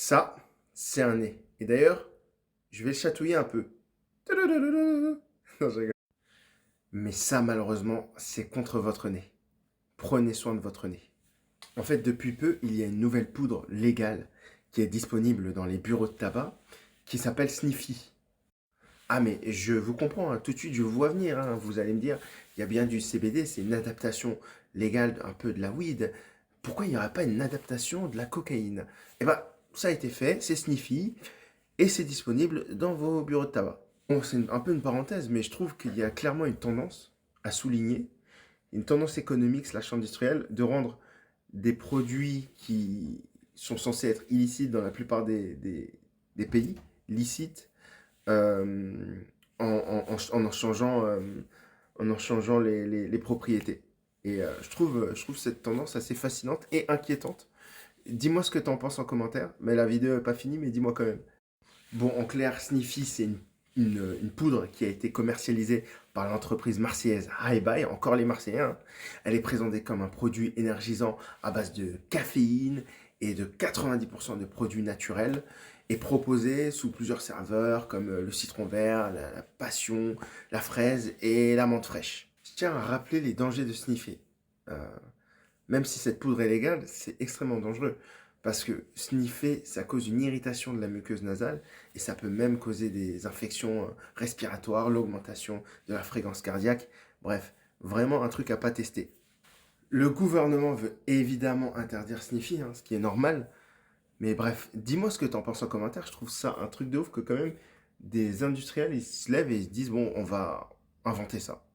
Ça, c'est un nez. Et d'ailleurs, je vais le chatouiller un peu. Non, je rigole. Mais ça, malheureusement, c'est contre votre nez. Prenez soin de votre nez. En fait, depuis peu, il y a une nouvelle poudre légale qui est disponible dans les bureaux de tabac qui s'appelle Sniffy. Ah, mais je vous comprends, hein, tout de suite, je vous vois venir, hein. Vous allez me dire, il y a bien du CBD, c'est une adaptation légale un peu de la weed. Pourquoi il n'y aurait pas une adaptation de la cocaïne? Eh ben, ça a été fait, c'est Sniffy, et c'est disponible dans vos bureaux de tabac. Bon, c'est un peu une parenthèse, mais je trouve qu'il y a clairement une tendance à souligner, une tendance économique slash industrielle de rendre des produits qui sont censés être illicites dans la plupart des pays, licites, euh, en en changeant les propriétés. Et je trouve cette tendance assez fascinante et inquiétante. Dis-moi ce que tu en penses en commentaire, mais la vidéo n'est pas finie, mais dis-moi quand même. Bon, en clair, Sniffy, c'est une poudre qui a été commercialisée par l'entreprise marseillaise High Buy, encore les Marseillais, hein. Elle est présentée comme un produit énergisant à base de caféine et de 90% de produits naturels et proposée sous plusieurs saveurs comme le citron vert, la passion, la fraise et la menthe fraîche. Je tiens à rappeler les dangers de sniffer. Euh, Même si cette poudre est légale, c'est extrêmement dangereux. Parce que sniffer, ça cause une irritation de la muqueuse nasale et ça peut même causer des infections respiratoires, l'augmentation de la fréquence cardiaque. Bref, vraiment un truc à pas tester. Le gouvernement veut évidemment interdire Sniffy, hein, ce qui est normal. Mais bref, dis-moi ce que t'en penses en commentaire. Je trouve ça un truc de ouf que quand même des industriels ils se lèvent et ils se disent bon, on va inventer ça.